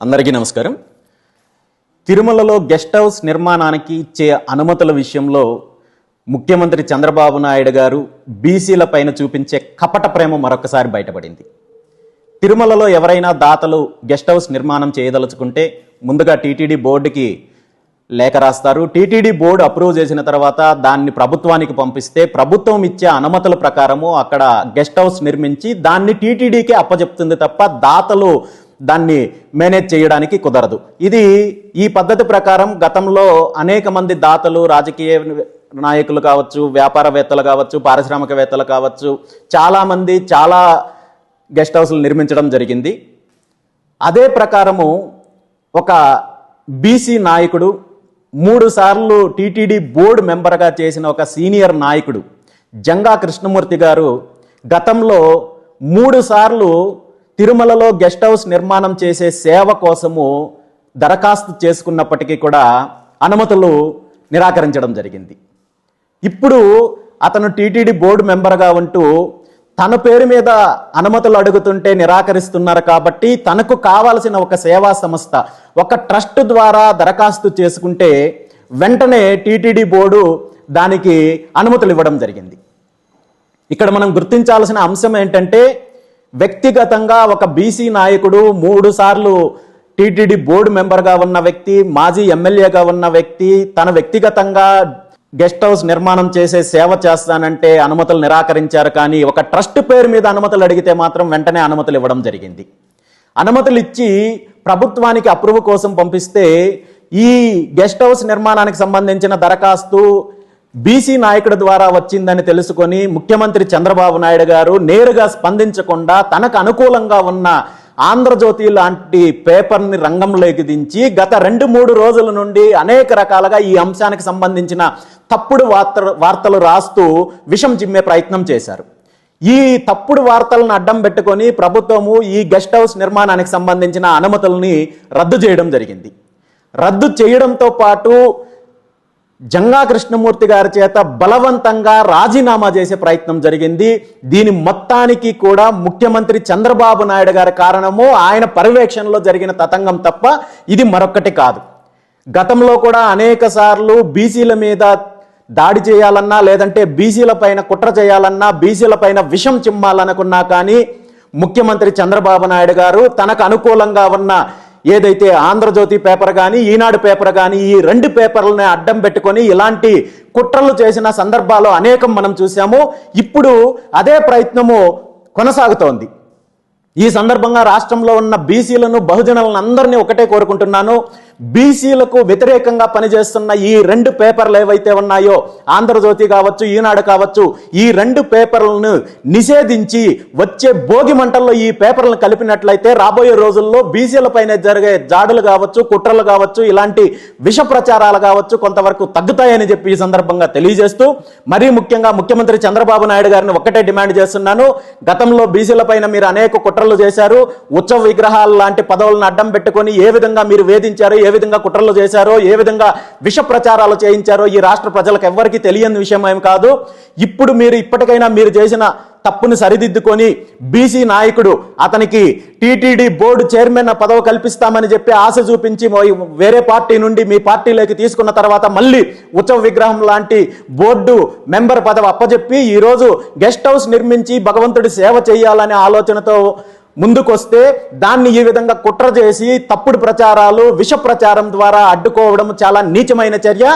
అందరికీ నమస్కారం. తిరుమలలో గెస్ట్ హౌస్ నిర్మాణానికి ఇచ్చే అనుమతుల విషయంలో ముఖ్యమంత్రి చంద్రబాబు నాయుడు గారు బీసీల పైన చూపించే కపట ప్రేమ మరొకసారి బయటపడింది. తిరుమలలో ఎవరైనా దాతలు గెస్ట్ హౌస్ నిర్మాణం చేయదలుచుకుంటే ముందుగా టీటీడీ బోర్డుకి లేఖ రాస్తారు. టీటీడీ బోర్డు అప్రూవ్ చేసిన తర్వాత దాన్ని ప్రభుత్వానికి పంపిస్తే ప్రభుత్వం ఇచ్చే అనుమతుల ప్రకారము అక్కడ గెస్ట్ హౌస్ నిర్మించి దాన్ని టీటీడీకే అప్పచెప్తుంది తప్ప దాతలు దాన్ని మేనేజ్ చేయడానికి కుదరదు. ఈ పద్ధతి ప్రకారం గతంలో అనేక మంది దాతలు, రాజకీయ నాయకులు కావచ్చు, వ్యాపారవేత్తలు కావచ్చు, పారిశ్రామికవేత్తలు కావచ్చు, చాలామంది చాలా గెస్ట్ హౌస్లు నిర్మించడం జరిగింది. అదే ప్రకారము ఒక బీసీ నాయకుడు 3 సార్లు టీటీడీ బోర్డు మెంబర్గా చేసిన ఒక సీనియర్ నాయకుడు జంగా కృష్ణమూర్తి గారు గతంలో 3 సార్లు తిరుమలలో గెస్ట్ హౌస్ నిర్మాణం చేసే సేవ కోసము దరఖాస్తు చేసుకున్నప్పటికీ కూడా అనుమతులు నిరాకరించడం జరిగింది. ఇప్పుడు అతను టీటీడీ బోర్డు మెంబర్గా ఉంటూ తన పేరు మీద అనుమతులు అడుగుతుంటే నిరాకరిస్తున్నారు కాబట్టి తనకు కావాల్సిన ఒక సేవా సంస్థ, ఒక ట్రస్ట్ ద్వారా దరఖాస్తు చేసుకుంటే వెంటనే టీటీడీ బోర్డు దానికి అనుమతులు ఇవ్వడం జరిగింది. ఇక్కడ మనం గుర్తించాల్సిన అంశం ఏంటంటే, వ్యక్తిగతంగా ఒక బీసీ నాయకుడు 3 సార్లు టీటీడీ బోర్డు మెంబర్గా ఉన్న వ్యక్తి, మాజీ ఎమ్మెల్యేగా ఉన్న వ్యక్తి, తన వ్యక్తిగతంగా గెస్ట్ హౌస్ నిర్మాణం చేసే సేవ చేస్తానంటే అనుమతులు నిరాకరించారు. కానీ ఒక ట్రస్ట్ పేరు మీద అనుమతులు అడిగితే మాత్రం వెంటనే అనుమతులు ఇవ్వడం జరిగింది. అనుమతులు ఇచ్చి ప్రభుత్వానికి అప్రూవ్ కోసం పంపిస్తే ఈ గెస్ట్ హౌస్ నిర్మాణానికి సంబంధించిన దరఖాస్తు బీసీ నాయకుడి ద్వారా వచ్చిందని తెలుసుకొని ముఖ్యమంత్రి చంద్రబాబు నాయుడు గారు నేరుగా స్పందించకుండా తనకు అనుకూలంగా ఉన్న ఆంధ్రజ్యోతి లాంటి పేపర్ని రంగంలోకి దించి గత 2-3 రోజుల నుండి అనేక రకాలుగా ఈ అంశానికి సంబంధించిన తప్పుడు వార్తలు రాస్తూ విషం చిమ్మే ప్రయత్నం చేశారు. ఈ తప్పుడు వార్తలను అడ్డం పెట్టుకొని ప్రభుత్వము ఈ గెస్ట్ హౌస్ నిర్మాణానికి సంబంధించిన అనుమతుల్ని రద్దు చేయడం జరిగింది. రద్దు చేయడంతో పాటు జంగా కృష్ణమూర్తి గారి చేత బలవంతంగా రాజీనామా చేసే ప్రయత్నం జరిగింది. దీని మొత్తానికి కూడా ముఖ్యమంత్రి చంద్రబాబు నాయుడు గారి కారణము, ఆయన పర్యవేక్షణలో జరిగిన తతంగం తప్ప ఇది మరొక్కటి కాదు. గతంలో కూడా అనేక సార్లు బీసీల మీద దాడి చేయాలన్నా, లేదంటే బీసీల పైన కుట్ర చేయాలన్నా, బీసీల పైన విషం చిమ్మాలనుకున్నా కానీ ముఖ్యమంత్రి చంద్రబాబు నాయుడు గారు తనకు అనుకూలంగా ఉన్న ఏదైతే ఆంధ్రజ్యోతి పేపర్ కానీ, ఈనాడు పేపర్ కానీ, ఈ 2 పేపర్లని అడ్డం పెట్టుకొని ఇలాంటి కుట్రలు చేసిన సందర్భాలు అనేకం మనం చూసాము. ఇప్పుడు అదే ప్రయత్నము కొనసాగుతోంది. ఈ సందర్భంగా రాష్ట్రంలో ఉన్న బీసీలను, బహుజనులను అందరినీ ఒకటే కోరుకుంటున్నాను, బీసీలకు వ్యతిరేకంగా పనిచేస్తున్న ఈ 2 పేపర్లు ఏవైతే ఉన్నాయో, ఆంధ్రజ్యోతి కావచ్చు, ఈనాడు కావచ్చు, ఈ 2 పేపర్లను నిషేధించి వచ్చే భోగి మంటల్లో ఈ పేపర్లను కలిపినట్లయితే రాబోయే రోజుల్లో బీసీల పైన జరిగే జాడులు కావచ్చు, కుట్రలు కావచ్చు, ఇలాంటి విష ప్రచారాలు కావచ్చు కొంతవరకు తగ్గుతాయని చెప్పి ఈ సందర్భంగా తెలియజేస్తూ, మరీ ముఖ్యంగా ముఖ్యమంత్రి చంద్రబాబు నాయుడు గారిని ఒక్కటే డిమాండ్ చేస్తున్నాను. గతంలో బీసీల పైన మీరు అనేక కుట్రలు చేశారు. ఉత్సవ విగ్రహాలు లాంటి పదవులను అడ్డం పెట్టుకొని ఏ విధంగా మీరు వేధించారో, ఏ విధంగా కుట్రలు చేశారో, ఏ విధంగా విష ప్రచారాలు చేయించారో ఈ రాష్ట్ర ప్రజలకు ఎవ్వరికీ తెలియని విషయం ఏం కాదు. ఇప్పుడు మీరు ఇప్పటికైనా మీరు చేసిన తప్పుని సరిదిద్దుకొని బీసీ నాయకుడు అతనికి టీటీడీ బోర్డు చైర్మన్ పదవి కల్పిస్తామని చెప్పి ఆశ చూపించి వేరే పార్టీ నుండి మీ పార్టీలోకి తీసుకున్న తర్వాత మళ్ళీ ఉత్సవ విగ్రహం లాంటి బోర్డు మెంబర్ పదవి అప్పచెప్పి ఈరోజు గెస్ట్ హౌస్ నిర్మించి భగవంతుడి సేవ చేయాలనే ఆలోచనతో ముందుకొస్తే దాన్ని ఈ విధంగా కుట్ర చేసి తప్పుడు ప్రచారాలు, విష ప్రచారం ద్వారా అడ్డుకోవడం చాలా నీచమైన చర్య.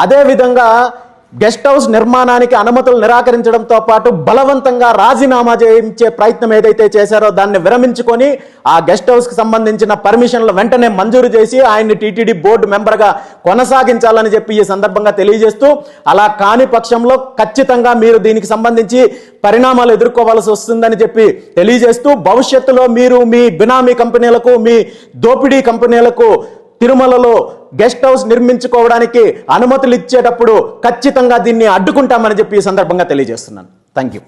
అదేవిధంగా గెస్ట్ హౌస్ నిర్మాణానికి అనుమతులు నిరాకరించడంతో పాటు బలవంతంగా రాజీనామా చేయించే ప్రయత్నం ఏదైతే చేశారో దాన్ని విరమించుకొని ఆ గెస్ట్ హౌస్కి సంబంధించిన పర్మిషన్లు వెంటనే మంజూరు చేసి ఆయన్ని టీటీడీ బోర్డు మెంబర్గా కొనసాగించాలని చెప్పి ఈ సందర్భంగా తెలియజేస్తూ, అలా కాని పక్షంలో ఖచ్చితంగా మీరు దీనికి సంబంధించి పరిణామాలు ఎదుర్కోవాల్సి వస్తుందని చెప్పి తెలియజేస్తూ, భవిష్యత్తులో మీరు మీ బినామీ కంపెనీలకు, మీ దోపిడీ కంపెనీలకు తిరుమలలో గెస్ట్ హౌస్ నిర్మించుకోవడానికి అనుమతులు ఇచ్చేటప్పుడు ఖచ్చితంగా దీన్ని అడ్డుకుంటామని చెప్పి ఈ సందర్భంగా తెలియజేస్తున్నాను. Thank you.